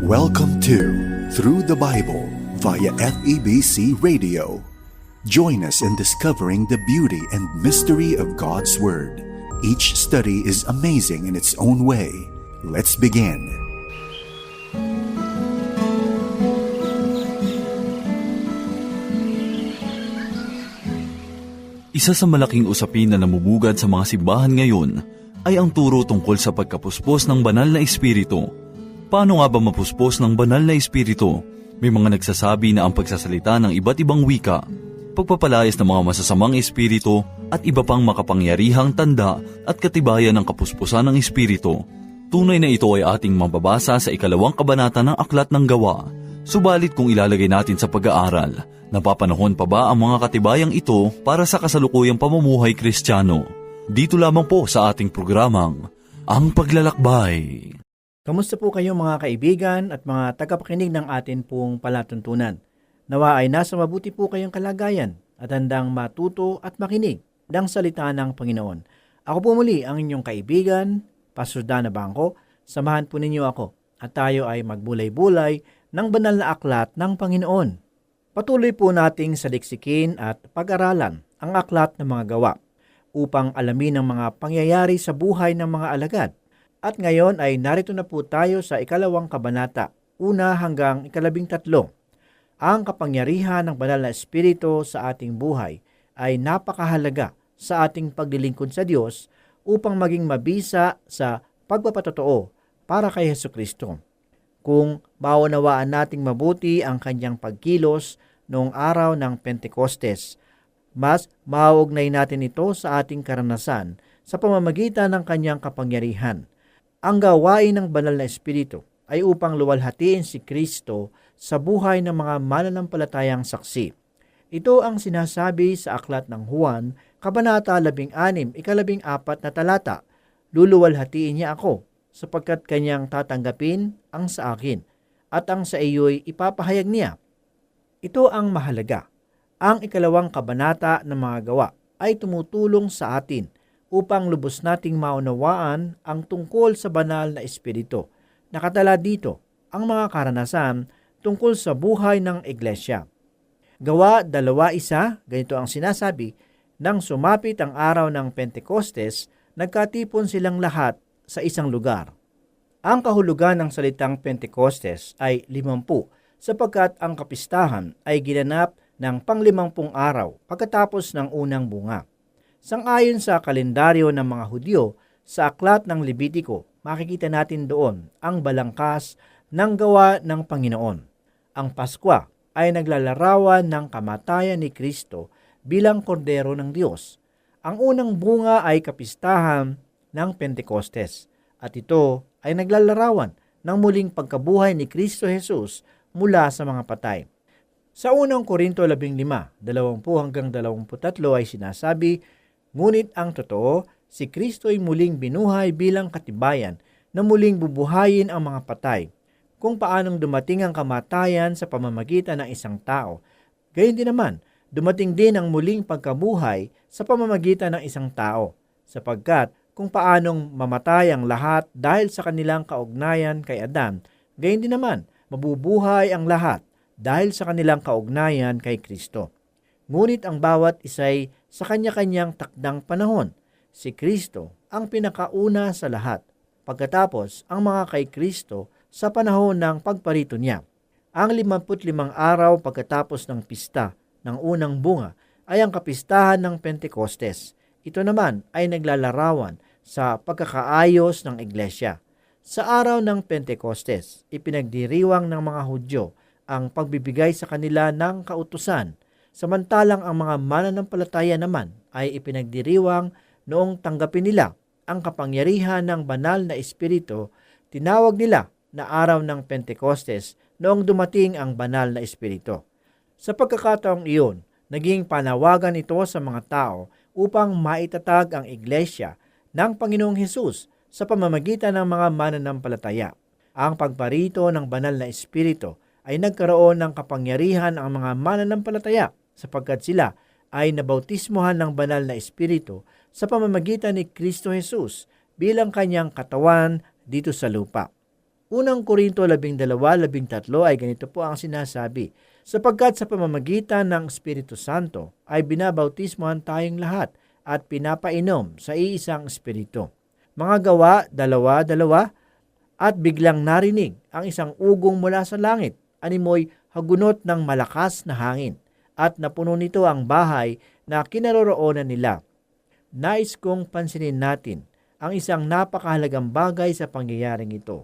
Welcome to Through the Bible via FEBC Radio. Join us in discovering the beauty and mystery of God's Word. Each study is amazing in its own way. Let's begin. Isa sa malaking usapin na namumugad sa mga simbahan ngayon ay ang turo tungkol sa pagkapuspos ng banal na espiritu. Paano nga ba mapuspos ng banal na espiritu? May mga nagsasabi na ang pagsasalita ng iba't ibang wika, pagpapalayas ng mga masasamang espiritu at iba pang makapangyarihang tanda at katibayan ng kapuspusan ng espiritu. Tunay na ito ay ating mababasa sa 2 kabanata ng Aklat ng Gawa. Subalit kung ilalagay natin sa pag-aaral, napapanahon pa ba ang mga katibayang ito para sa kasalukuyang pamumuhay Kristiyano? Dito lamang po sa ating programang, Ang Paglalakbay. Kamusta po kayo mga kaibigan at mga tagapakinig ng atin pong palatuntunan? Nawa ay nasa mabuti po kayong kalagayan at handang matuto at makinig ng salita ng Panginoon. Ako po muli ang inyong kaibigan, Pastor Dana Bangko. Samahan po ninyo ako at tayo ay magbulay-bulay ng banal na aklat ng Panginoon. Patuloy po nating saliksikin at pag-aralan ang aklat ng mga gawa upang alamin ang mga pangyayari sa buhay ng mga alagad. At ngayon ay narito na po tayo sa 2 kabanata, 1 hanggang 13. Ang kapangyarihan ng banal na espiritu sa ating buhay ay napakahalaga sa ating paglilingkod sa Diyos upang maging mabisa sa pagpapatotoo para kay Hesukristo. Kung maunawaan nating mabuti ang kanyang pagkilos noong araw ng Pentecostes, mas mauugnay natin ito sa ating karanasan sa pamamagitan ng kanyang kapangyarihan. Ang gawain ng banal na espiritu ay upang luwalhatiin si Kristo sa buhay ng mga mananampalatayang saksi. Ito ang sinasabi sa aklat ng Juan, Kabanata 16, 14 na talata. Luluwalhatiin niya ako, sapagkat kanyang tatanggapin ang sa akin, at ang sa iyo'y ipapahayag niya. Ito ang mahalaga. Ang 2 kabanata ng mga gawa ay tumutulong sa atin upang lubos nating maunawaan ang tungkol sa banal na espiritu. Nakatala dito ang mga karanasan tungkol sa buhay ng iglesia. Gawa 2:1, ganito ang sinasabi, nang sumapit ang araw ng Pentecostes, nagkatipon silang lahat sa isang lugar. Ang kahulugan ng salitang Pentecostes ay 50, sapagkat ang kapistahan ay ginanap ng pang-50 araw pagkatapos ng unang bunga. Sang-ayon sa kalendaryo ng mga Hudyo, sa aklat ng Levitiko, makikita natin doon ang balangkas ng gawa ng Panginoon. Ang Paskwa ay naglalarawan ng kamatayan ni Kristo bilang kordero ng Diyos. Ang unang bunga ay kapistahan ng Pentecostes, at ito ay naglalarawan ng muling pagkabuhay ni Kristo Jesus mula sa mga patay. Sa unang Korinto 15, 20 hanggang 23 ay sinasabi, ngunit ang totoo, si Kristo ay muling binuhay bilang katibayan na muling bubuhayin ang mga patay. Kung paanong dumating ang kamatayan sa pamamagitan ng isang tao, gayon din naman, dumating din ang muling pagkabuhay sa pamamagitan ng isang tao, sapagkat kung paanong mamatay ang lahat dahil sa kanilang kaugnayan kay Adan, gayon din naman, mabubuhay ang lahat dahil sa kanilang kaugnayan kay Kristo. Ngunit ang bawat isa'y sa kanya-kanyang takdang panahon. Si Kristo ang pinakauna sa lahat. Pagkatapos, ang mga kay Kristo sa panahon ng pagparito niya. Ang 55 araw pagkatapos ng pista ng unang bunga ay ang kapistahan ng Pentecostes. Ito naman ay naglalarawan sa pagkakaayos ng iglesia. Sa araw ng Pentecostes, ipinagdiriwang ng mga Hudyo ang pagbibigay sa kanila ng kautusan, samantalang ang mga mananampalataya naman ay ipinagdiriwang noong tanggapin nila ang kapangyarihan ng banal na espiritu. Tinawag nila na araw ng Pentecostes noong dumating ang banal na espiritu. Sa pagkakataong iyon, naging panawagan ito sa mga tao upang maitatag ang iglesia ng Panginoong Hesus sa pamamagitan ng mga mananampalataya. Ang pagparito ng banal na espiritu ay nagkaroon ng kapangyarihan ang mga mananampalataya sapagkat sila ay nabautismuhan ng banal na espiritu sa pamamagitan ni Kristo Jesus bilang kanyang katawan dito sa lupa. Unang Korinto 12:13 ay ganito po ang sinasabi, sapagkat sa pamamagitan ng Espiritu Santo ay binabautismohan tayong lahat at pinapainom sa iisang Espiritu. Mga Gawa 2:2, at biglang narinig ang isang ugong mula sa langit, animoy hagunot ng malakas na hangin, at napuno nito ang bahay na kinaroroonan nila. Nais kong pansinin natin ang isang napakahalagang bagay sa pangyayaring ito.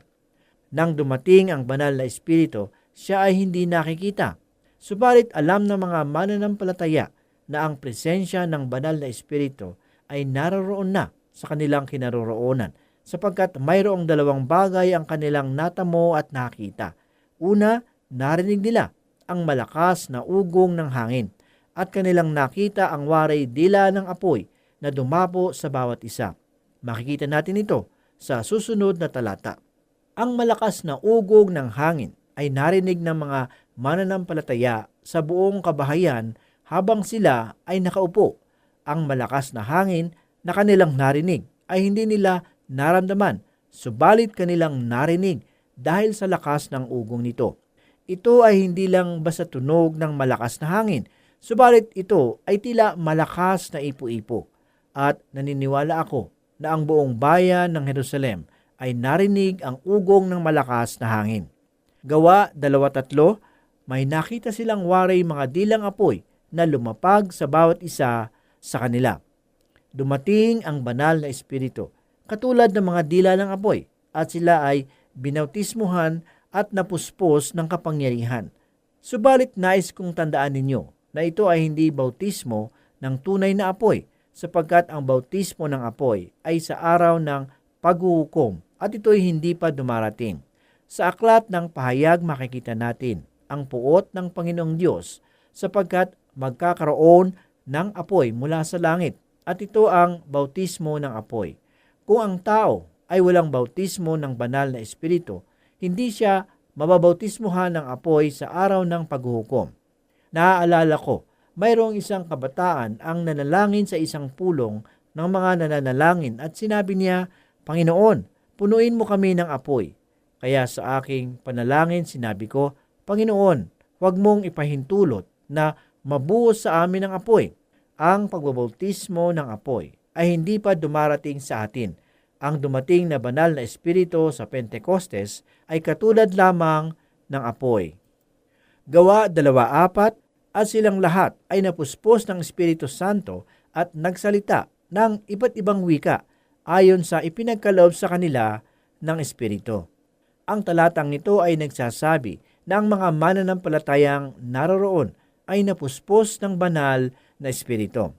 Nang dumating ang banal na Espiritu, siya ay hindi nakikita. Subalit alam ng mga mananampalataya na ang presensya ng banal na Espiritu ay naroroon na sa kanilang kinaroroonan, sapagkat mayroong dalawang bagay ang kanilang natamo at nakita. Una, narinig nila ang malakas na ugong ng hangin, at kanilang nakita ang waray dila ng apoy na dumapo sa bawat isa. Makikita natin ito sa susunod na talata. Ang malakas na ugong ng hangin ay narinig ng mga mananampalataya sa buong kabahayan habang sila ay nakaupo. Ang malakas na hangin na kanilang narinig ay hindi nila naramdaman, subalit kanilang narinig dahil sa lakas ng ugong nito. Ito ay hindi lang basta tunog ng malakas na hangin, subalit ito ay tila malakas na ipo-ipo. At naniniwala ako na ang buong bayan ng Jerusalem ay narinig ang ugong ng malakas na hangin. Gawa 2:3, may nakita silang waray mga dilang apoy na lumapag sa bawat isa sa kanila. Dumating ang banal na Espiritu, katulad ng mga dila ng apoy, at sila ay binautismuhan at napuspos ng kapangyarihan. Subalit nais kong tandaan ninyo na ito ay hindi bautismo ng tunay na apoy, sapagkat ang bautismo ng apoy ay sa araw ng paghuhukom at ito ay hindi pa dumarating. Sa aklat ng pahayag makikita natin ang puot ng Panginoong Diyos, sapagkat magkakaroon ng apoy mula sa langit, at ito ang bautismo ng apoy. Kung ang tao ay walang bautismo ng banal na Espiritu, hindi siya mababautismuhan ng apoy sa araw ng paghuhukom. Naaalala ko, mayroong isang kabataan ang nanalangin sa isang pulong ng mga nananalangin at sinabi niya, Panginoon, punuin mo kami ng apoy. Kaya sa aking panalangin sinabi ko, Panginoon, huwag mong ipahintulot na mabuhos sa amin ng apoy. Ang pagbabautismo ng apoy ay hindi pa dumarating sa atin. Ang dumating na banal na Espiritu sa Pentecostes ay katulad lamang ng apoy. Gawa 2:4, at silang lahat ay napuspos ng Espiritu Santo at nagsalita ng iba't ibang wika ayon sa ipinagkaloob sa kanila ng Espiritu. Ang talatang nito ay nagsasabi na ang mga mananampalatayang naroroon ay napuspos ng banal na Espiritu.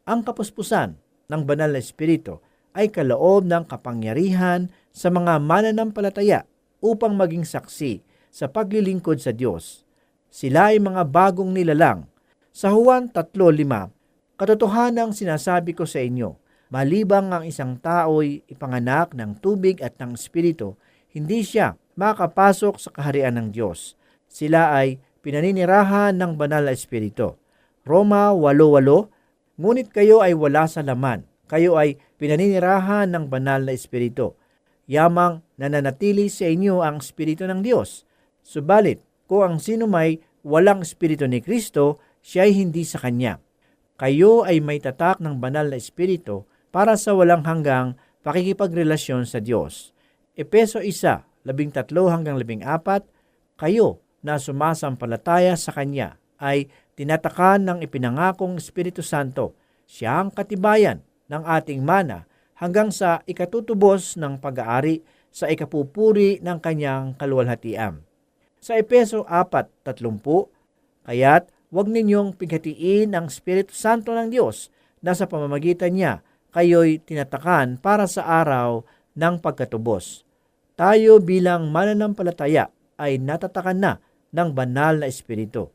Ang kapuspusan ng banal na Espiritu ay kaloob ng kapangyarihan sa mga mananampalataya upang maging saksi sa paglilingkod sa Diyos. Sila ay mga bagong nilalang. Sa Juan 3:5, katotohanang sinasabi ko sa inyo, malibang ang isang tao'y ipanganak ng tubig at ng Espiritu, hindi siya makapasok sa kaharian ng Diyos. Sila ay pinaninirahan ng banal na Espiritu. Roma 8:8, ngunit kayo ay wala sa laman. Kayo ay pinaninirahan ng banal na Espiritu. Yamang nananatili sa inyo ang Espiritu ng Diyos. Subalit, kung ang sino may walang Espiritu ni Kristo, siya ay hindi sa Kanya. Kayo ay may tatak ng banal na Espiritu para sa walang hanggang pakikipagrelasyon sa Diyos. Efeso 1:13-14, kayo na sumasampalataya sa Kanya ay tinatakan ng ipinangakong Espiritu Santo. Siya ang katibayan ng ating mana hanggang sa ikatutubos ng pag-aari sa ikapupuri ng Kanyang kaluwalhatian. Sa Efeso 4:30, kaya't huwag ninyong pighatiin ang Espiritu Santo ng Diyos na sa pamamagitan niya kayo'y tinatakan para sa araw ng pagkatubos. Tayo bilang mananampalataya ay natatakan na ng banal na Espiritu.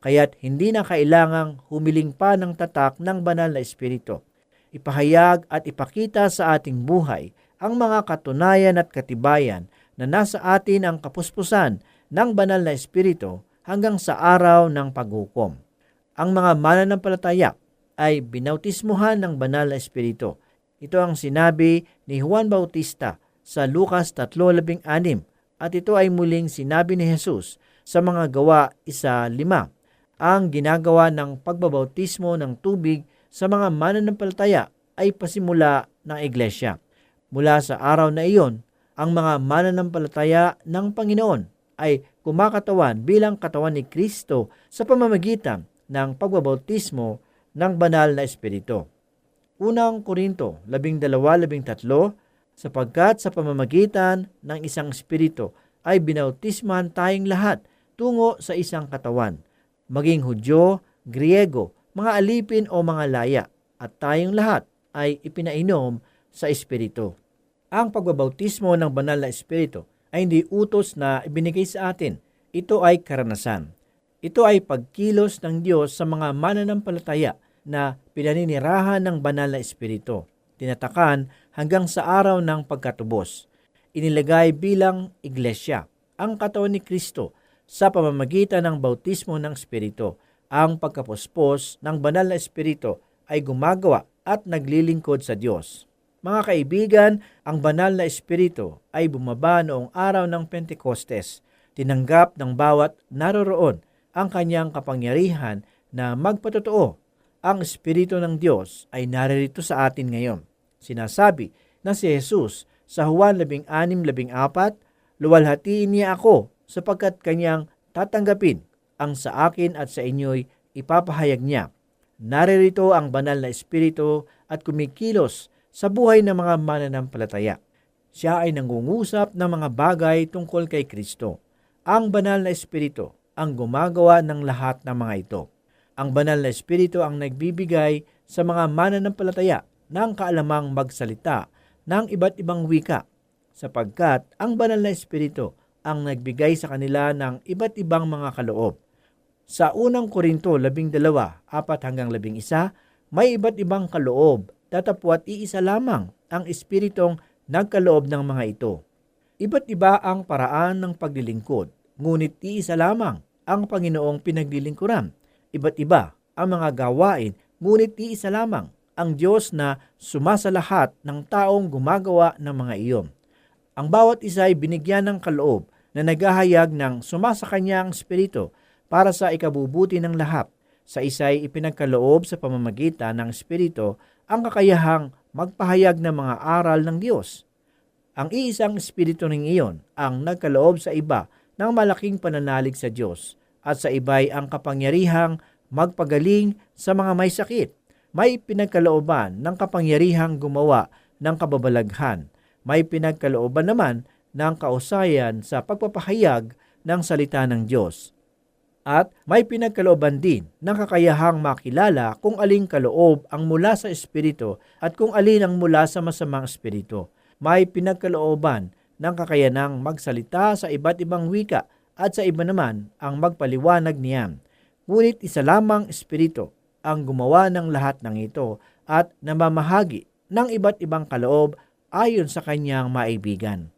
Kaya't hindi na kailangang humiling pa ng tatak ng banal na Espiritu. Ipahayag at ipakita sa ating buhay ang mga katunayan at katibayan na nasa atin ang kapuspusan ng banal na Espiritu hanggang sa araw ng paghukom. Ang mga mananampalataya ay binautismuhan ng banal na Espiritu. Ito ang sinabi ni Juan Bautista sa Lucas 3:16, at ito ay muling sinabi ni Jesus sa mga Gawa 1:5. Ang ginagawa ng pagbabautismo ng tubig sa mga mananampalataya ay pasimula ng iglesia. Mula sa araw na iyon, ang mga mananampalataya ng Panginoon ay kumakatawan bilang katawan ni Kristo sa pamamagitan ng pagbabautismo ng banal na Espiritu. Unang Korinto 12:13, sapagkat sa pamamagitan ng isang Espiritu ay binautisman tayong lahat tungo sa isang katawan, maging Hudyo, Griego, mga alipin o mga laya, at tayong lahat ay ipinainom sa Espiritu. Ang pagbabautismo ng banal na Espiritu ay hindi utos na ibinigay sa atin. Ito ay karanasan. Ito ay pagkilos ng Diyos sa mga mananampalataya na pinaninirahan ng banal na Espiritu, tinatakan hanggang sa araw ng pagkatubos. Inilagay bilang iglesia, ang katawan ni Kristo, sa pamamagitan ng bautismo ng Espiritu. Ang pagkapuspos ng banal na Espiritu ay gumagawa at naglilingkod sa Diyos. Mga kaibigan, ang banal na Espiritu ay bumaba noong araw ng Pentecostes. Tinanggap ng bawat naroroon ang kanyang kapangyarihan na magpatotoo. Ang Espiritu ng Diyos ay naririto sa atin ngayon. Sinasabi na si Jesus sa Juan 16:14, luwalhatiin niya ako sapagkat kanyang tatanggapin ang sa akin at sa inyo'y ipapahayag niya. Naririto ang banal na Espiritu at kumikilos sa buhay ng mga mananampalataya. Siya ay nangungusap ng mga bagay tungkol kay Kristo. Ang banal na Espiritu ang gumagawa ng lahat ng mga ito. Ang banal na Espiritu ang nagbibigay sa mga mananampalataya ng kaalamang magsalita ng iba't ibang wika, sapagkat ang banal na Espiritu ang nagbigay sa kanila ng iba't ibang mga kaloob. Sa unang Korinto 12:4-11, may iba't ibang kaloob, datapwat iisa lamang ang Espiritong nagkaloob ng mga ito. Iba't iba ang paraan ng paglilingkod, ngunit iisa lamang ang Panginoong pinaglilingkuran. Iba't iba ang mga gawain, ngunit iisa lamang ang Diyos na sumasalahat ng taong gumagawa ng mga iyon. Ang bawat isa ay binigyan ng kaloob na naghahayag ng sumasakanya ang Espiritu para sa ikabubuti ng lahat. Sa isa ay ipinagkaloob sa pamamagitan ng Espiritu ang kakayahang magpahayag ng mga aral ng Diyos. Ang iisang Espiritu ring iyon ang nagkaloob sa iba ng malaking pananalig sa Diyos, at sa iba'y ang kapangyarihang magpagaling sa mga may sakit. May pinagkalooban ng kapangyarihang gumawa ng kababalaghan. May pinagkalooban naman ng kausayan sa pagpapahayag ng salita ng Diyos. At may pinagkalooban din ng kakayahang makilala kung aling kaloob ang mula sa Espiritu at kung alin ang mula sa masamang espiritu. May pinagkalooban ng kakayanang magsalita sa iba't ibang wika at sa iba naman ang magpaliwanag niyan. Ngunit isa lamang Espiritu ang gumawa ng lahat ng ito at namamahagi ng iba't ibang kaloob ayon sa kanyang maibigan.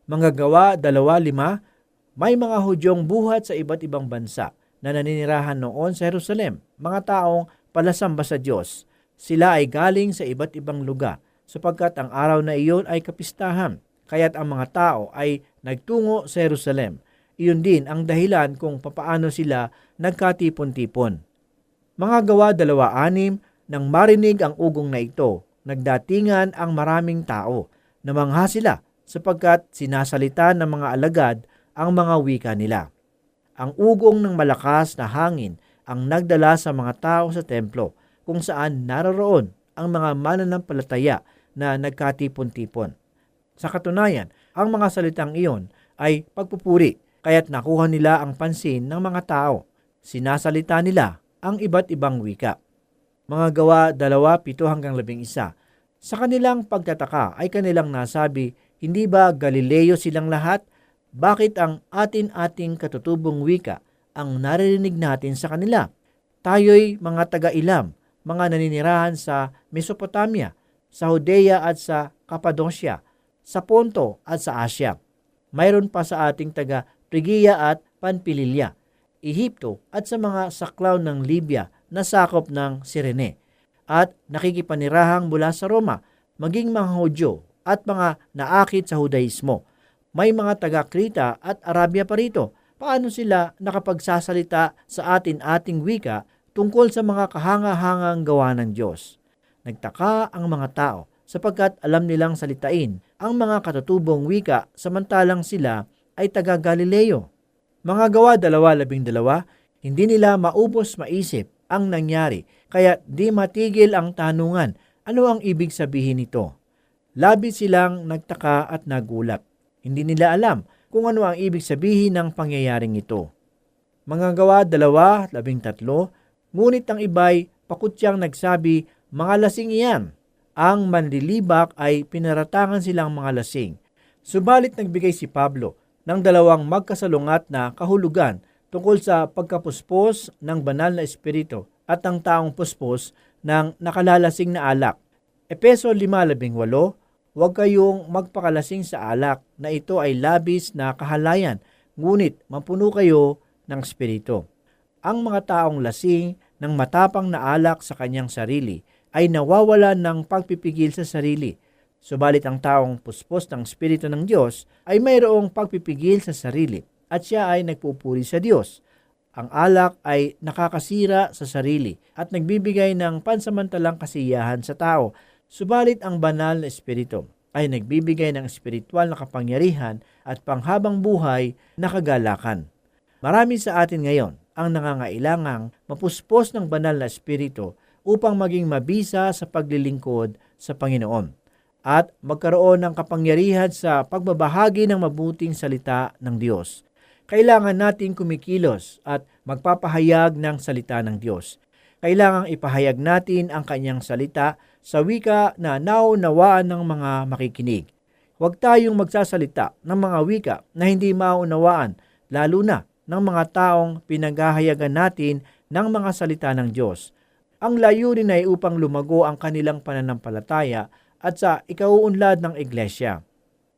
Mga Gawa 2:5, may mga Hudyong buhat sa iba't ibang bansa na naninirahan noon sa Jerusalem, mga taong palasamba sa Diyos. Sila ay galing sa iba't ibang lugar, sapagkat ang araw na iyon ay kapistahan, kaya't ang mga tao ay nagtungo sa Jerusalem. Iyon din ang dahilan kung papaano sila nagkatipon-tipon. Mga Gawa 2:6, nang marinig ang ugong na ito, nagdatingan ang maraming tao. Namangha sila sapagkat sinasalita ng mga alagad ang mga wika nila. Ang ugong ng malakas na hangin ang nagdala sa mga tao sa templo, kung saan naroroon ang mga mananampalataya na nagkatipon-tipon. Sa katunayan, ang mga salitang iyon ay pagpupuri, kaya't nakuha nila ang pansin ng mga tao. Sinasalita nila ang iba't ibang wika. Mga Gawa 2:7-11, sa kanilang pagtataka ay kanilang nasabi, hindi ba Galileo silang lahat? Bakit ang atin-ating katutubong wika ang naririnig natin sa kanila? Tayo'y mga taga-Ilam, mga naninirahan sa Mesopotamia, sa Judea at sa Cappadocia, sa Ponto at sa Asia. Mayroon pa sa ating taga-Phrygia at Panpililia, Ehipto at sa mga saklaw ng Libya na sakop ng Cirene, at nakikipanirahang mula sa Roma, maging mga Hudyo at mga naakit sa Judaismo. May mga taga-Krita at Arabia pa rito. Paano sila nakapagsasalita sa ating wika tungkol sa mga kahanga-hangang gawa ng Diyos? Nagtaka ang mga tao sapagkat alam nilang salitain ang mga katutubong wika samantalang sila ay taga-Galileo. Mga Gawa 2:12, hindi nila maubos maisip ang nangyari, kaya di matigil ang tanungan, ano ang ibig sabihin nito? Labis silang nagtaka at nagulat. Hindi nila alam kung ano ang ibig sabihin ng pangyayaring ito. Mga Gawa 2:13, ngunit ang iba'y pakutyang nagsabi, mga lasing iyan. Ang manlilibak ay pinaratangan silang mga lasing. Subalit nagbigay si Pablo ng dalawang magkasalungat na kahulugan tungkol sa pagkapuspos ng banal na espiritu at ang taong puspos ng nakalalasing na alak. Efeso 5:18, huwag kayong magpakalasing sa alak na ito ay labis na kahalayan, ngunit mapuno kayo ng espiritu. Ang mga taong lasing ng matapang na alak sa kanyang sarili ay nawawalan ng pagpipigil sa sarili. Subalit ang taong puspos ng Espiritu ng Diyos ay mayroong pagpipigil sa sarili at siya ay nagpupuri sa Diyos. Ang alak ay nakakasira sa sarili at nagbibigay ng pansamantalang kasiyahan sa tao. Subalit ang banal na Espiritu ay nagbibigay ng espiritual na kapangyarihan at panghabang buhay na kagalakan. Marami sa atin ngayon ang nangangailangang mapuspos ng banal na Espiritu upang maging mabisa sa paglilingkod sa Panginoon at magkaroon ng kapangyarihan sa pagbabahagi ng mabuting salita ng Diyos. Kailangan nating kumikilos at magpapahayag ng salita ng Diyos. Kailangang ipahayag natin ang kanyang salita sa wika na naunawaan ng mga makikinig. Huwag tayong magsasalita ng mga wika na hindi maunawaan, lalo na ng mga taong pinaghahayagan natin ng mga salita ng Diyos. Ang layunin ay upang lumago ang kanilang pananampalataya at sa ikauunlad ng iglesia.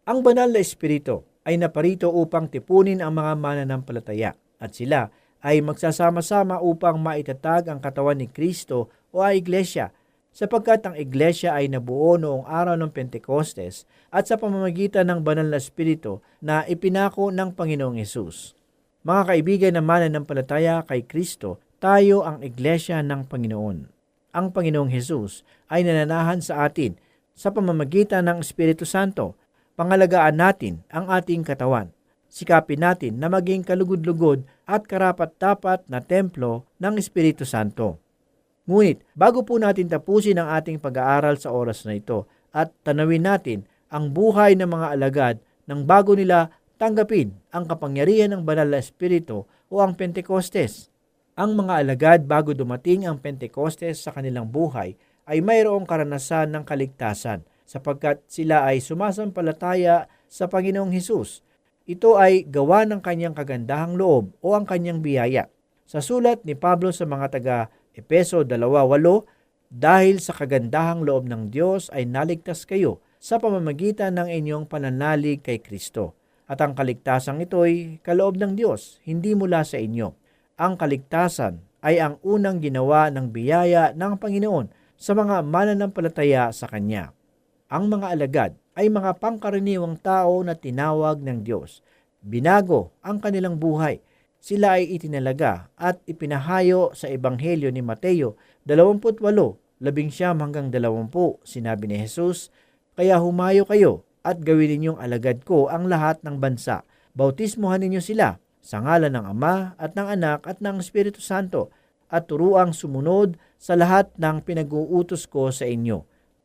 Ang banal na Espiritu ay naparito upang tipunin ang mga mananampalataya at sila ay magsasama-sama upang maitatag ang katawan ni Kristo o ang iglesia, sapagkat ang iglesia ay nabuo noong araw ng Pentecostes at sa pamamagitan ng banal na Espiritu na ipinako ng Panginoong Hesus. Mga kaibigan na mananampalataya kay Kristo, tayo ang iglesia ng Panginoon. Ang Panginoong Hesus ay nananahan sa atin sa pamamagitan ng Espiritu Santo. Pangalagaan natin ang ating katawan. Sikapin natin na maging kalugod-lugod at karapat-dapat na templo ng Espiritu Santo. Ngunit, bago po natin tapusin ang ating pag-aaral sa oras na ito at tanawin natin ang buhay ng mga alagad nang bago nila tanggapin ang kapangyarihan ng banal na Espiritu o ang Pentecostes. Ang mga alagad bago dumating ang Pentecostes sa kanilang buhay ay mayroong karanasan ng kaligtasan sapagkat sila ay sumasampalataya sa Panginoong Hesus. Ito ay gawa ng kanyang kagandahang loob o ang kanyang biyaya. Sa sulat ni Pablo sa mga taga-Efeso 2:8, dahil sa kagandahang loob ng Diyos ay naligtas kayo sa pamamagitan ng inyong pananalig kay Kristo. At ang kaligtasang ito'y kaloob ng Diyos, hindi mula sa inyo. Ang kaligtasan ay ang unang ginawa ng biyaya ng Panginoon sa mga mananampalataya sa Kanya. Ang mga alagad ay mga pangkaraniwang tao na tinawag ng Diyos. Binago ang kanilang buhay. Sila ay itinalaga at ipinahayo sa Ebanghelyo ni Mateo 28:11-20. Sinabi ni Jesus, kaya humayo kayo at gawin ninyong alagad ko ang lahat ng bansa. Bautismuhan ninyo sila sa ngalan ng Ama at ng Anak at ng Espiritu Santo at turuang sumunod sa lahat ng pinag-uutos ko sa inyo.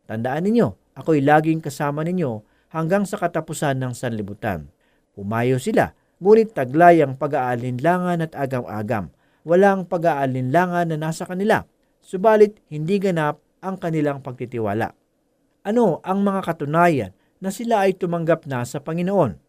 Tandaan ninyo, ako'y laging kasama ninyo hanggang sa katapusan ng sanlibutan. Humayo sila, ngunit taglay ang pag-aalinlangan at agam-agam. Walang pag-aalinlangan na nasa kanila, subalit hindi ganap ang kanilang pagtitiwala. Ano ang mga katunayan na sila ay tumanggap na sa Panginoon?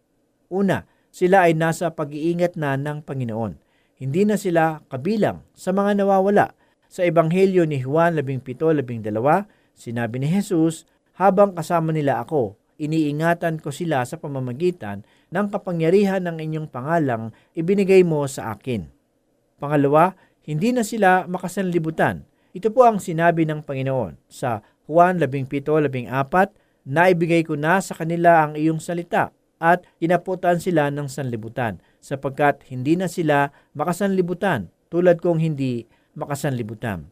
Una, sila ay nasa pag-iingat na ng Panginoon. Hindi na sila kabilang sa mga nawawala. Sa Ebanghelyo ni Juan 17:12, sinabi ni Jesus, habang kasama nila ako, iniingatan ko sila sa pamamagitan ng kapangyarihan ng inyong pangalang ibinigay mo sa akin. Pangalawa, hindi na sila makasanlibutan. Ito po ang sinabi ng Panginoon sa Juan 17:14, naibigay ko na sa kanila ang iyong salita at inaputan sila ng sanlibutan sapagkat hindi na sila makasanlibutan tulad kong hindi makasanlibutan.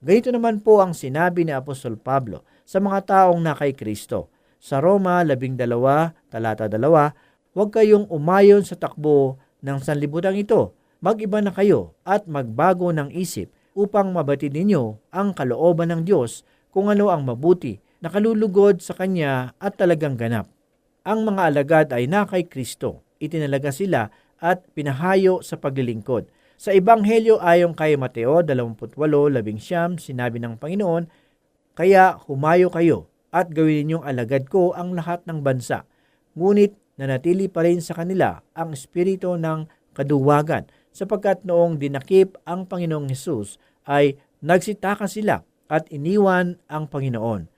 Ganito naman po ang sinabi ni Apostol Pablo sa mga taong na kay Kristo. Sa Roma 12, talata 2, huwag kayong umayon sa takbo ng sanlibutan ito. Mag-iba na kayo at magbago ng isip upang mabatid ninyo ang kalooban ng Diyos kung ano ang mabuti, nakalulugod sa Kanya at talagang ganap. Ang mga alagad ay na kay Kristo. Itinalaga sila at pinahayo sa paglilingkod. Sa Ebanghelyo ayon kay Mateo 28:19, sinabi ng Panginoon, kaya humayo kayo at gawin ninyong alagad ko ang lahat ng bansa. Ngunit nanatili pa rin sa kanila ang espiritu ng kaduwagan sapagkat noong dinakip ang Panginoong Hesus ay nagsitaka sila at iniwan ang Panginoon.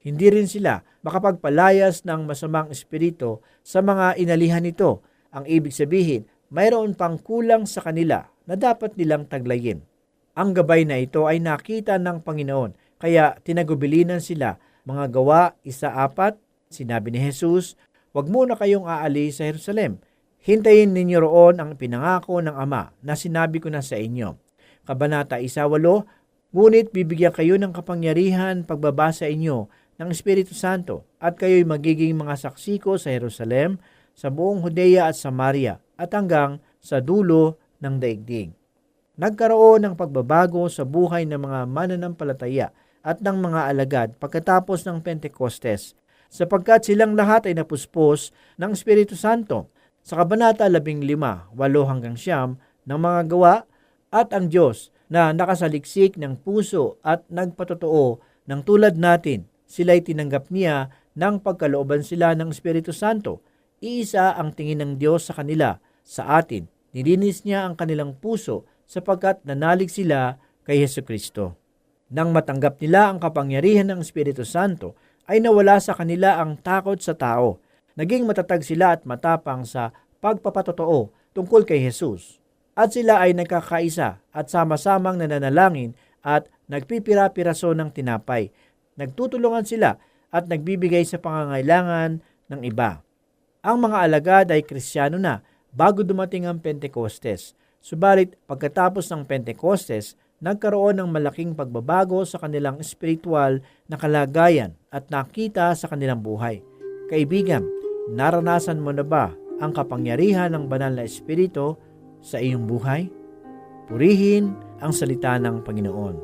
Hindi rin sila makapagpalayas ng masamang espiritu sa mga inalihan nito. Ang ibig sabihin, mayroon pang kulang sa kanila na dapat nilang taglayin. Ang gabay na ito ay nakita ng Panginoon, kaya tinagubilinan sila. Mga Gawa 1:4, sinabi ni Jesus, huwag muna kayong aalis sa Jerusalem. Hintayin ninyo roon ang pinangako ng Ama na sinabi ko na sa inyo. Kabanata 1:8, ngunit bibigyan kayo ng kapangyarihan pagbaba sa inyo ng Espiritu Santo at kayo'y magiging mga saksi ko sa Jerusalem, sa buong Judea at Samaria at hanggang sa dulo ng daigdig. Nagkaroon ng pagbabago sa buhay ng mga mananampalataya at ng mga alagad pagkatapos ng Pentecostes, sapagkat silang lahat ay napuspos ng Espiritu Santo. Sa Kabanata 15:8-9 ng mga Gawa, at ang Diyos na nakasaliksik ng puso at nagpatotoo ng tulad natin, sila'y tinanggap niya ng pagkalooban sila ng Espiritu Santo. Iisa ang tingin ng Diyos sa kanila, sa atin. Nilinis niya ang kanilang puso sapagkat nanalig sila kay Hesukristo. Nang matanggap nila ang kapangyarihan ng Espiritu Santo, ay nawala sa kanila ang takot sa tao. Naging matatag sila at matapang sa pagpapatotoo tungkol kay Jesus. At sila ay nagkakaisa at sama-samang nananalangin at nagpipira-piraso ng tinapay. Nagtutulungan sila at nagbibigay sa pangangailangan ng iba. Ang mga alagad ay Kristiyano na bago dumating ang Pentecostes. Subalit pagkatapos ng Pentecostes, nagkaroon ng malaking pagbabago sa kanilang espiritual na kalagayan at nakita sa kanilang buhay. Kaibigan, naranasan mo na ba ang kapangyarihan ng banal na Espiritu sa iyong buhay? Purihin ang salita ng Panginoon.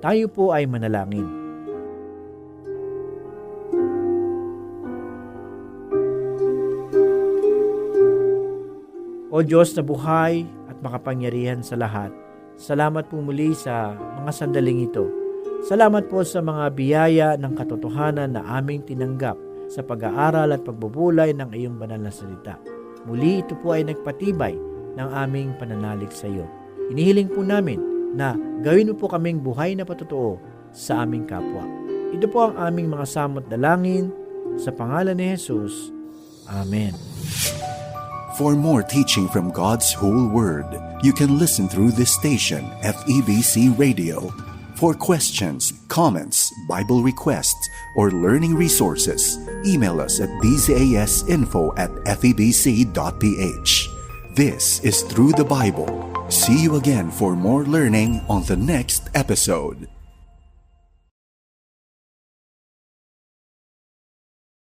Tayo po ay manalangin. O Diyos na buhay at makapangyarihan sa lahat, salamat po muli sa mga sandaling ito. Salamat po sa mga biyaya ng katotohanan na aming tinanggap sa pag-aaral at pagbubulay ng iyong banal na salita. Muli ito po ay nagpatibay ng aming pananalig sa iyo. Inihiling po namin na gawin mo po kaming buhay na patotoo sa aming kapwa. Ito po ang aming mga samot dalangin sa pangalan ni Jesus. Amen. For more teaching from God's whole Word, you can listen through this station, FEBC Radio. For questions, comments, Bible requests, or learning resources, email us at bzasinfo@febc.ph. This is Through the Bible. See you again for more learning on the next episode.